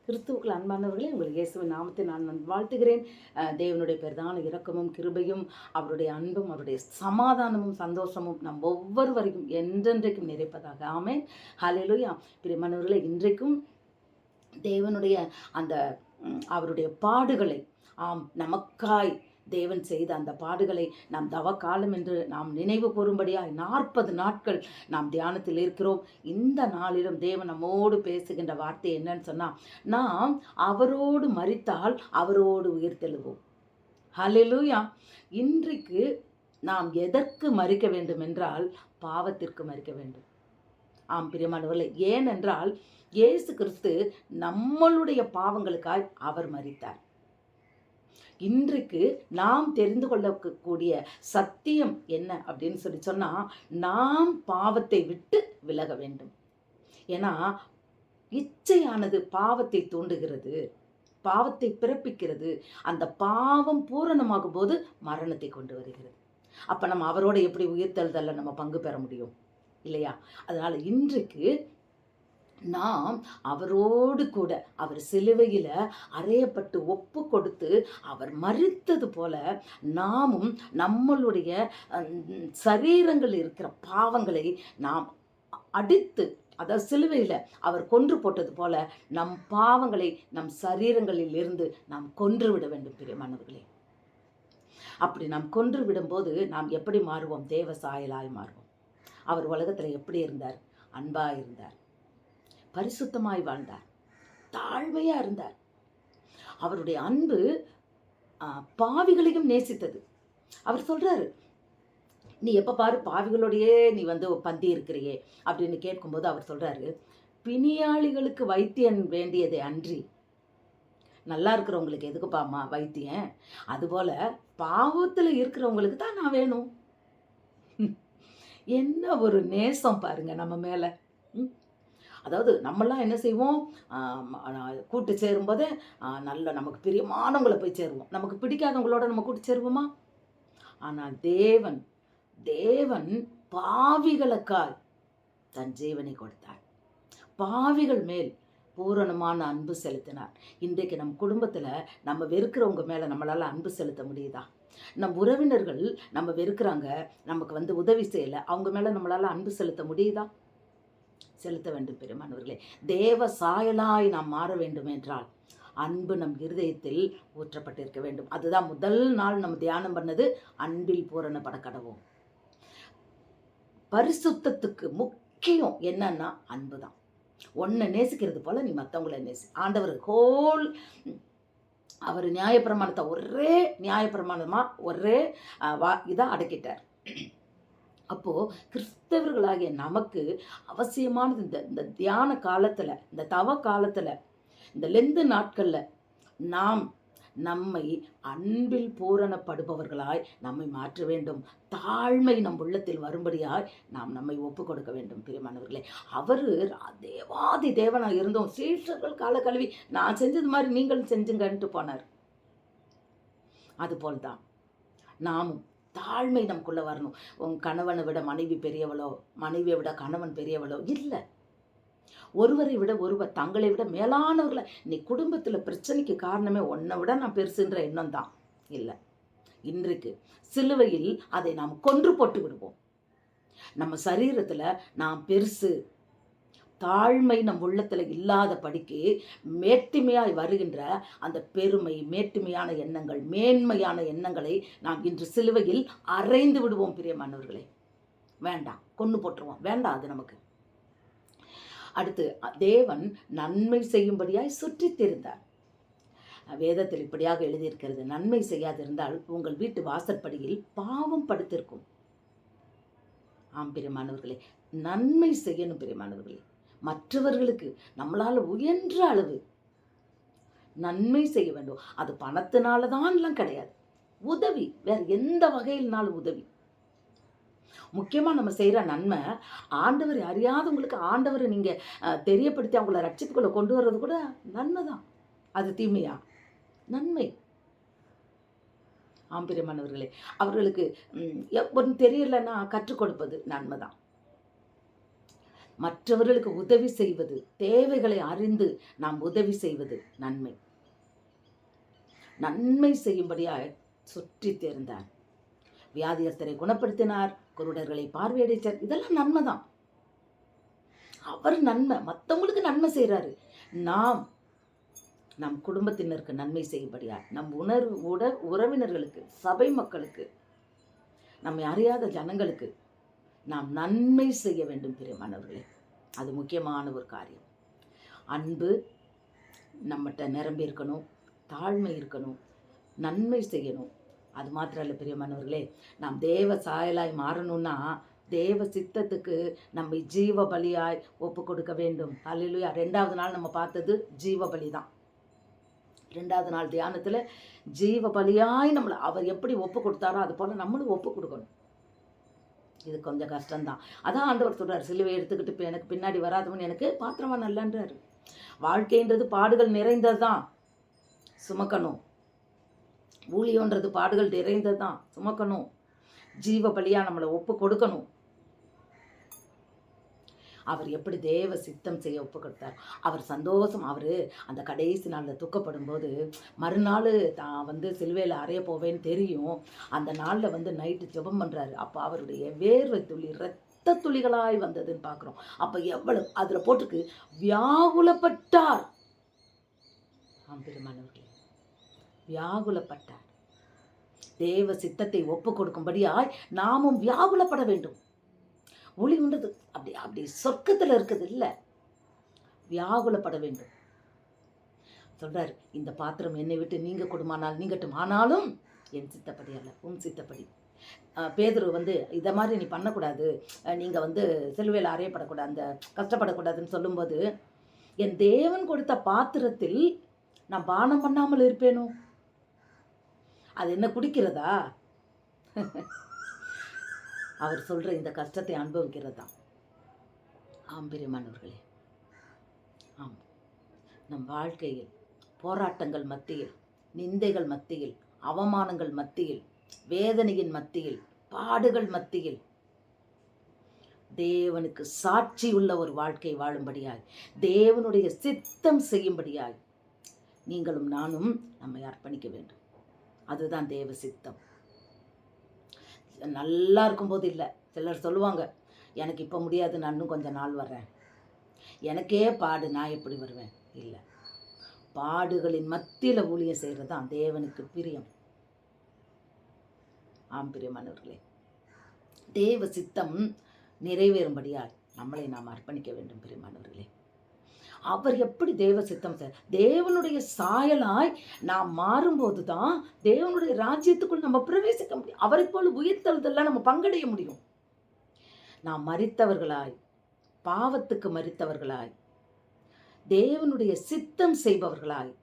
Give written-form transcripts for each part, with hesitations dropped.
கிறிஸ்துவுக்குள் அன்பானவர்களே, உங்கள் இயேசுவின் நாமத்தை நான் வாழ்த்துகிறேன். தேவனுடைய பிரதான இரக்கமும் கிருபையும் அவருடைய அன்பும் அவருடைய சமாதானமும் சந்தோஷமும் நம் ஒவ்வொருவரையும் என்றென்றைக்கும் நிறைப்பதாக. ஆமென். ஹல்லேலூயா. பிரியமானவர்களே, இன்றைக்கும் தேவனுடைய அந்த அவருடைய பாடுகளை, நமக்காய் தேவன் செய்த அந்த பாடுகளை நாம் தவக்காலம் என்று நாம் நினைவு கூறும்படியாய் 40 நாட்கள் நாம் தியானத்தில் இருக்கிறோம். இந்த நாளிலும் தேவன் நம்மோடு பேசுகின்ற வார்த்தை என்னன்னு சொன்னால், நாம் அவரோடு மரித்தால் அவரோடு உயிர்த்தெழுவோம். ஹல்லேலூயா. இன்றைக்கு நாம் எதற்கு மரிக்க வேண்டும் என்றால், பாவத்திற்கு மரிக்க வேண்டும். பிரியமானவர்களே, ஏனென்றால் இயேசு கிறிஸ்து நம்மளுடைய பாவங்களுக்காய் அவர் மரித்தார். இன்றைக்கு நாம் தெரிந்து கொள்ளக்கூடிய சத்தியம் என்ன அப்படின்னு சொன்னால், நாம் பாவத்தை விட்டு விலக வேண்டும். ஏன்னா இச்சையானது பாவத்தை தூண்டுகிறது, பாவத்தை பிறப்பிக்கிறது. அந்த பாவம் பூரணமாகும் போது மரணத்தை கொண்டு வருகிறது. அப்போ நம்ம அவரோட எப்படி உயிர்த்தெழுதல்ல நம்ம பங்கு பெற முடியும் இல்லையா? அதனால் இன்றைக்கு நாம் அவரோடு கூட அவர் சிலுவையில் அறையப்பட்டு ஒப்பு கொடுத்து அவர் மரித்தது போல நாமும் நம்மளுடைய சரீரங்கள் இருக்கிற பாவங்களை நாம் அடித்து, அதாவது சிலுவையில் அவர் கொன்று போட்டது போல நம் பாவங்களை நம் சரீரங்களில் இருந்து நாம் கொன்று விட வேண்டும். பிரியமானவர்களே, அப்படி நாம் கொன்று விடும்போது நாம் எப்படி மாறுவோம்? தேவ சாயலாய் மாறுவோம். அவர் உலகத்தில் எப்படி இருந்தார்? அன்பாக இருந்தார், பரிசுத்தமாய் வாழ்ந்தார், தாழ்மையா இருந்தார். அவருடைய அன்பு பாவிகளையும் நேசித்தது. அவர் சொல்றாரு, நீ எப்ப பாரு பாவிகளோடையே நீ பந்தி இருக்கிறியே அப்படின்னு கேட்கும்போது அவர் சொல்றாரு, பிணியாளிகளுக்கு வைத்தியன் வேண்டியதை அன்றி நல்லா இருக்கிறவங்களுக்கு எதுக்குப்பாமா வைத்தியன்? அதுபோல பாவத்தில் இருக்கிறவங்களுக்கு தான் நான் வேணும். என்ன ஒரு நேசம் பாருங்க நம்ம மேல. அதாவது நம்மெல்லாம் என்ன செய்வோம்? கூட்டு சேரும்போது நல்ல நமக்கு பிரியமானவங்களை போய் சேருவோம். நமக்கு பிடிக்காதவங்களோட நம்ம கூட்டு சேருவோமா? ஆனால் தேவன் பாவிகளுக்காய் தன் ஜீவனை கொடுத்தார். பாவிகள் மேல் பூரணமான அன்பு செலுத்தினார். இன்றைக்கு நம் குடும்பத்தில் நம்ம வெறுக்கிறவங்க மேலே நம்மளால் அன்பு செலுத்த முடியுதா? நம் உறவினர்கள் நம்ம வெறுக்கிறாங்க, நமக்கு உதவி செய்யலை, அவங்க மேலே நம்மளால் அன்பு செலுத்த முடியுதா? செலுத்த வேண்டும். பெருமானவர்களே, தேவ சாயலாய் நாம் மாற வேண்டும் என்றால் அன்பு நம் இருதயத்தில் ஊற்றப்பட்டிருக்க வேண்டும். அதுதான் முதல் நாள் நம்ம தியானம் பண்ணது, அன்பில் பூரணப்பட கடவோம். பரிசுத்தத்துக்கு முக்கியம் என்னன்னா அன்பு தான். ஒன்றை நேசிக்கிறது போல நீ மற்றவங்களை நேசி. ஆண்டவர் அவர் நியாயப்பிரமாணத்தை ஒரே நியாயப்பிரமாணமா ஒரே இதாக அடக்கிட்டார். அப்போது கிறிஸ்தவர்களாகிய நமக்கு அவசியமானது இந்த தியான காலத்தில், இந்த தவ காலத்தில், இந்த லெந்து நாட்களில் நாம் நம்மை அன்பில் பூரணப்படுபவர்களாய் நம்மை மாற்ற வேண்டும். தாழ்மை நம் உள்ளத்தில் வரும்படியாய் நாம் நம்மை ஒப்பு கொடுக்க வேண்டும். பிரியமானவர்களே, அவர் தேவாதி தேவனாக இருந்தோம். சீஷர்கள் கால கழுவி நான் செஞ்சது மாதிரி நீங்களும் செஞ்சுங்கன்ட்டு போனார். அதுபோல்தான் நாமும் தாழ்மை நமக்குள்ளே வரணும். உன் கணவனை விட மனைவி பெரியவளோ, மனைவியை விட கணவன் பெரியவளோ இல்லை. ஒருவரை விட ஒருவர் தங்களை விட மேலானவர்களை. நீ குடும்பத்தில் பிரச்சனைக்கு காரணமே உன்னை விட நான் பெருசுன்ற எண்ணம் தான் இல்லை. இன்றைக்கு சிலுவையில் அதை நாம் கொன்று போட்டு விடுவோம். நம்ம சரீரத்தில் நாம் பெருசு, தாழ்மை நம் உள்ளத்தில் இல்லாத படிக்கு மேட்டிமையாய் வருகின்ற அந்த பெருமை, மேட்டிமையான எண்ணங்கள், மேன்மையான எண்ணங்களை நாம் இன்று சிலுவையில் அறைந்து விடுவோம். பிரியமானவர்களே, வேண்டாம், கொன்று போட்டுருவோம், வேண்டாம் அது நமக்கு. அடுத்து, தேவன் நன்மை செய்யும்படியாய் சுற்றித் திரிந்தார். வேதத்தில் இப்படியாக எழுதியிருக்கிறது, நன்மை செய்யாதிருந்தால் உங்கள் வீட்டு வாசற்படியில் பாவம் படுத்திருக்கும். பிரியமானவர்களே, நன்மை செய்யணும். பிரியமானவர்களே, மற்றவர்களுக்கு நம்மளால் உயன்ற அளவு நன்மை செய்ய வேண்டும். அது பணத்தினால தான்லாம் கிடையாது, உதவி, வேற எந்த வகையில்னாலும் உதவி. முக்கியமாக நம்ம செய்கிற நன்மை, ஆண்டவரை அறியாதவங்களுக்கு ஆண்டவரை நீங்கள் தெரியப்படுத்தி அவங்கள ரட்சிப்புக்குள்ளே கொண்டு வர்றது கூட நன்மை தான். அது தீமையா? நன்மை. பிரியமானவர்களே, அவர்களுக்கு ஒன்று தெரியலைன்னா கற்றுக் கொடுப்பது நன்மை தான். மற்றவர்களுக்கு உதவி செய்வது, தேவைகளை அறிந்து நாம் உதவி செய்வது நன்மை. நன்மை செய்யும்படியாய் சுற்றி தேர்ந்தார். வியாதியஸ்தரை குணப்படுத்தினார், குருடர்களை பார்வையடைச்சார். இதெல்லாம் நன்மை தான். அவர் நன்மை, மற்றவங்களுக்கு நன்மை செய்கிறாரு. நாம் நம் குடும்பத்தினருக்கு நன்மை செய்யும்படியார், நம் உறவினர்களுக்கு, சபை மக்களுக்கு, நம்மை அறியாத ஜனங்களுக்கு நாம் நன்மை செய்ய வேண்டும் பிரியமானவர்களே. அது முக்கியமான ஒரு காரியம். அன்பு நம்மகிட்ட நிரம்பி இருக்கணும், தாழ்மை இருக்கணும், நன்மை செய்யணும். அது மாத்திரம் இல்லை பிரியமானவர்களே, நாம் தேவ சாயலாய் மாறணும்னா தேவ சித்தத்துக்கு நம்மை ஜீவ பலியாய் ஒப்பு கொடுக்க வேண்டும். அல்லேலூயா. 2வது நாள் நம்ம பார்த்தது ஜீவ பலி தான். 2வது நாள் தியானத்தில் ஜீவ பலியாய் நம்மளை அவர் எப்படி ஒப்பு கொடுத்தாரோ அது போல் நம்மளும் ஒப்பு கொடுக்கணும். இது கொஞ்சம் கஷ்டம்தான். அதான் ஆண்டவர் சொல்கிறார், சிலுவை எடுத்துக்கிட்டு இப்போ எனக்கு பின்னாடி வராதவன் எனக்கு பாத்திரமா நல்லன்றார். வாழ்க்கைன்றது பாடுகள் நிறைந்தது தான், சுமக்கணும். ஊழியன்றது பாடுகள் நிறைந்தது தான், சுமக்கணும். ஜீவ பலியாக நம்மளை ஒப்பு கொடுக்கணும். அவர் எப்படி தேவ சித்தம் செய்ய ஒப்பு கொடுத்தார். அவர் சந்தோஷம். அவர் அந்த கடைசி நாளில் துக்கப்படும் போது, மறுநாள் தான் சிலுவையில் அறைய போவேன்னு தெரியும். அந்த நாளில் நைட்டு ஜெபம் பண்ணுறாரு. அப்போ அவருடைய வேர்வை துளி இரத்த துளிகளாய் வந்ததுன்னு பார்க்குறோம். அப்போ எவ்வளவு அதில் போட்டுக்கு வியாகுலப்பட்டார். பெருமானவர்களே, வியாகுலப்பட்டார். தேவ சித்தத்தை ஒப்பு கொடுக்கும்படியாய் நாமும் வியாகுலப்பட வேண்டும். ஒளின்றது அப்படி அப்படி சொர்க்கத்தில் இருக்குது இல்லை, வியாகுலப்பட வேண்டும். சொல்றாரு, இந்த பாத்திரம் என்னை விட்டு நீங்க கொடுமானால் நீங்கட்டும், ஆனாலும் என் சித்தப்படி அல்ல உன் சித்தப்படி. பேதுரு இதை மாதிரி நீ பண்ணக்கூடாது, நீங்கள் சிலுவையில் அறையப்படக்கூடாது, அந்த கஷ்டப்படக்கூடாதுன்னு சொல்லும்போது, என் தேவன் கொடுத்த பாத்திரத்தில் நான் பானம் பண்ணாமல் இருப்பேனோ? அது என்ன குடிக்கிறதா? அவர் சொல்கிற இந்த கஷ்டத்தை அனுபவிக்கிறதா? பிரியமானவர்களே, ஆம். நம் வாழ்க்கையில் போராட்டங்கள் மத்தியில், நிந்தைகள் மத்தியில், அவமானங்கள் மத்தியில், வேதனையின் மத்தியில், பாடுகள் மத்தியில் தேவனுக்கு சாட்சி உள்ள ஒரு வாழ்க்கை வாழும்படியாய், தேவனுடைய சித்தம் செய்யும்படியாய் நீங்களும் நானும் நம்மை அர்ப்பணிக்க வேண்டும். அதுதான் தேவ சித்தம். நல்லா இருக்கும்போது இல்லை. சிலர் சொல்லுவாங்க, எனக்கு இப்போ முடியாது, நான் இன்னும் கொஞ்சம் நாள் வர்றேன், எனக்கே பாடு, நான் எப்படி வருவேன்? இல்லை, பாடுகளின் மத்தியில் ஊழியம் செய்கிறது தான் தேவனுக்கு பிரியம். பிரியமானவர்களே, தேவ சித்தம் நிறைவேறும்படியால் நம்மளை நாம் அர்ப்பணிக்க வேண்டும். பிரியமானவர்களே, அவர் எப்படி தேவ சித்தம் தேவனுடைய சாயலாய் நாம் மாறும்போது தான் தேவனுடைய ராஜ்யத்துக்குள் நம்ம பிரவேசிக்க முடியும். அவரை போல உயிர்த்தெழுதெல்லாம் நம்ம பங்கடைய முடியும். நாம் மரித்தவர்களாய், பாவத்துக்கு மரித்தவர்களாய், தேவனுடைய சித்தம் செய்பவர்களாய்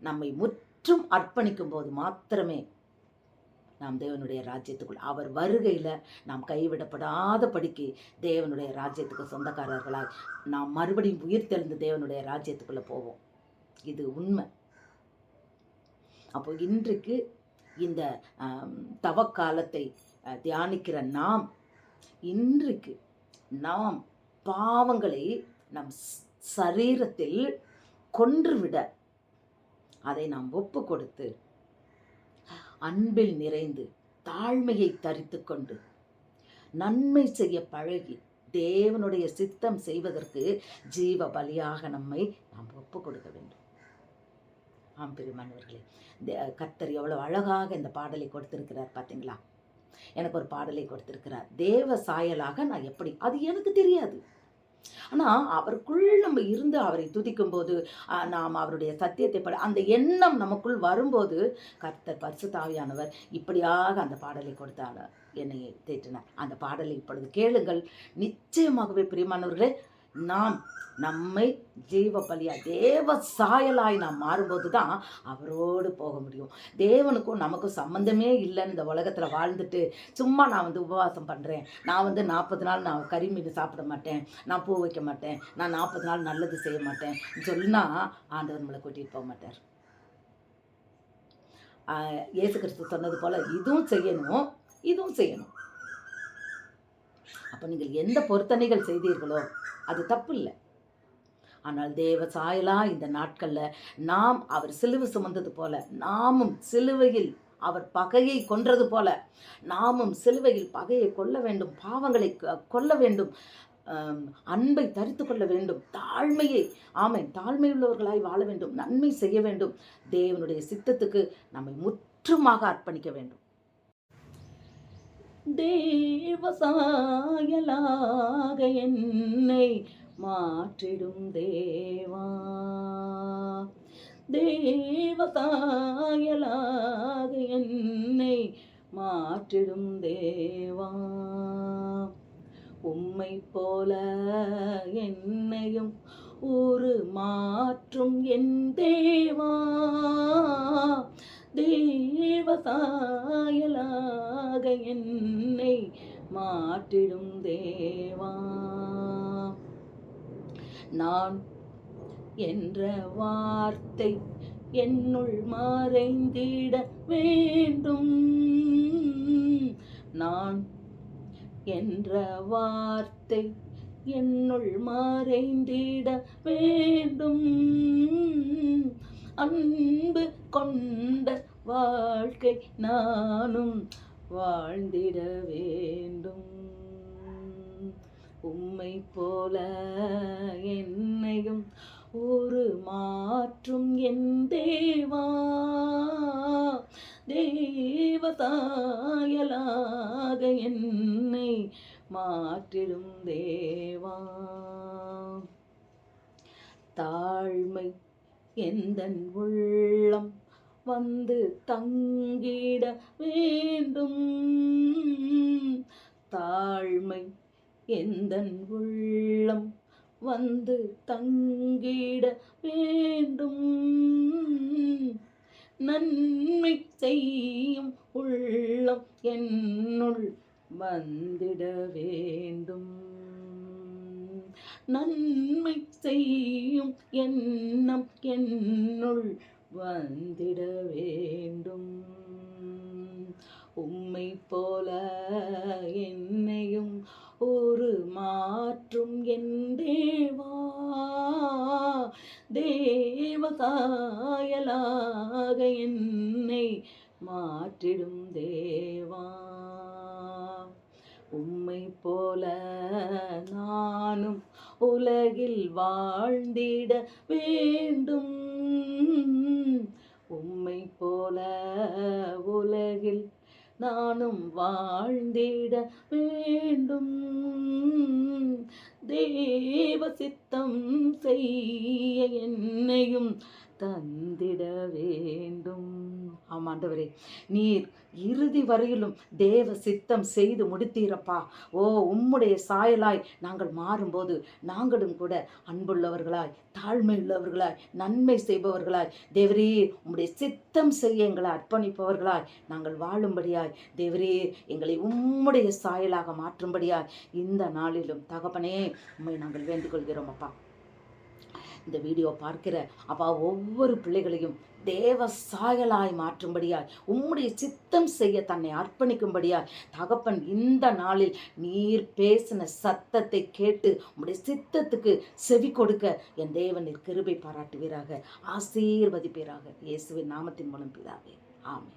நம்மை முற்றும் அர்ப்பணிக்கும் போது மாத்திரமே நாம் தேவனுடைய ராஜ்யத்துக்குள், அவர் வருகையில் நாம் கைவிடப்படாத படிக்கு தேவனுடைய ராஜ்யத்துக்கு சொந்தக்காரர்களாய் நாம் மறுபடியும் உயிர்த்தெழுந்து தேவனுடைய ராஜ்யத்துக்குள்ளே போவோம். இது உண்மை. அப்போ இன்றைக்கு இந்த தவக்காலத்தை தியானிக்கிற நாம், இன்றைக்கு நாம் பாவங்களை நம் சரீரத்தில் கொன்றுவிட அதை நாம் ஒப்பு கொடுத்து அன்பில் நிறைந்து தாழ்மையை தரித்து கொண்டு நன்மை செய்ய பழகி தேவனுடைய சித்தம் செய்வதற்கு ஜீவ பலியாக நம்மை நாம் ஒப்பு கொடுக்க வேண்டும். பிரியமானவர்களே, கர்த்தர் எவ்வளவு அழகாக இந்த பாடலை கொடுத்திருக்கிறார் பார்த்தீங்களா? எனக்கு ஒரு பாடலை கொடுத்திருக்கிறார். தேவ சாயலாக நான் எப்படி, அது எனக்கு தெரியாது. ஆனால் அவருக்குள் நம்ம இருந்து அவரை துதிக்கும் போது, நாம் அவருடைய சத்தியத்தை அந்த எண்ணம் நமக்குள் வரும்போது கர்த்தர் பரிசுத்த ஆவியானவர் இப்படியாக அந்த பாடலை கொடுத்தார், என்னை தேற்றினார். அந்த பாடலை இப்பொழுது கேளுங்கள். நிச்சயமாகவே பிரியமானவர்களே, நாம் நம்மை ஜீவ பலியா தேவ சாயலாய் நாம் மாறும்போது தான் அவரோடு போக முடியும். தேவனுக்கும் நமக்கும் சம்மந்தமே இல்லைன்னு இந்த உலகத்தில் வாழ்ந்துட்டு சும்மா நான் உபவாசம் பண்ணுறேன், நான் 40 நாள் நான் கறி மீன் சாப்பிட மாட்டேன், நான் பூ வைக்க மாட்டேன், நான் 40 நாள் நல்லது செய்ய மாட்டேன் சொன்னால் ஆண்டவர் நம்மளை கூட்டிகிட்டு போக மாட்டார். இயேசு கிறிஸ்து சொன்னது போல் இதுவும் செய்யணும், இதுவும் செய்யணும். அப்போ நீங்கள் எந்த பொருத்தனைகள் செய்தீர்களோ அது தப்பு இல்லை. ஆனால் தேவ சாயலா இந்த நாட்களில் நாம் அவர் சிலுவை சுமந்தது போல, நாமும் சிலுவையில் அவர் பகையை கொன்றது போல நாமும் சிலுவையில் பகையை கொள்ள வேண்டும், பாவங்களை கொல்ல வேண்டும், அன்பை தரித்து கொள்ள வேண்டும், தாழ்மையை தாழ்மை உள்ளவர்களாய் வாழ வேண்டும், நன்மை செய்ய வேண்டும், தேவனுடைய சித்தத்துக்கு நம்மை முற்றுமாக அர்ப்பணிக்க வேண்டும். தேவசாயலாக என்னை மாற்றிடும் தேவா, தேவசாயலாக என்னை மாற்றிடும் தேவா, உம்மை போல என்னையும் ஒரு மாற்றும் என் தேவா, தேவசாயலாக என்னை மாற்றிடும் தேவா, நான் என்ற வார்த்தை என்னுள் மறைந்திட வேண்டும், நான் என்ற வார்த்தை என்னுள் மறைந்திட வேண்டும், அன்பு கொண்ட வாழ்க்கை நானும் வாழ்ந்திட வேண்டும், உம்மை போல என்னையும் ஒரு மாற்றும் என் தேவா, தேவசாயலாக என்னை மாற்றிடும் தேவா, தாழ்மை எந்தன் உள்ளம் வந்து தங்கிட வேண்டும், தாழ்மை எந்தன் உள்ளம் வந்து தங்கிட வேண்டும், நன்மை செய்யும் உள்ளம் என்னுள் வந்திட வேண்டும், நன்மை செய்யும் எண்ணம் என்னுள் வந்திட வேண்டும், உம்மை போல என்னையும் ஒரு மாற்றும் என் தேவா, தேவசாயலாக என்னை மாற்றிடும் தேவா, உம்மை போல நானும் உலகில் வாழ்ந்திட வேண்டும், உம்மை போல உலகில் நானும் வாழ்ந்திட வேண்டும், தேவ சித்தம் செய்ய என்னையும் தந்திட வேண்டும். ஆமாண்டவரே, நீர் இறுதி வரையிலும் தேவ சித்தம் செய்து முடித்தீரப்பா. ஓ, உம்முடைய சாயலாய் நாங்கள் மாறும்போது நாங்களும் கூட அன்புள்ளவர்களாய், தாழ்மை உள்ளவர்களாய், நன்மை செய்பவர்களாய், தேவரே உம்முடைய சித்தம் செய்ய எங்களை அர்ப்பணிப்பவர்களாய் நாங்கள் வாழும்படியாய், தேவரே எங்களை உம்முடைய சாயலாக மாற்றும்படியாய் இந்த நாளிலும் தகப்பனே உம்மை நாங்கள் வேண்டிக் கொள்கிறோம் அப்பா. இந்த வீடியோ பார்க்கிற அப்பா ஒவ்வொரு பிள்ளைகளையும் தேவ சாயலாய் மாற்றும்படியாய், உம்முடைய சித்தம் செய்ய தன்னை அர்ப்பணிக்கும்படியாய் தகப்பன் இந்த நாளில் நீர் பேசின சத்தத்தை கேட்டு உம்முடைய சித்தத்துக்கு செவி கொடுக்க என் தேவன் நீர் கிருபை பாராட்டுவீராக, ஆசீர்வதிப்பீராக. இயேசுவின் நாமத்தின் மூலம் பிதாவே, ஆமென்.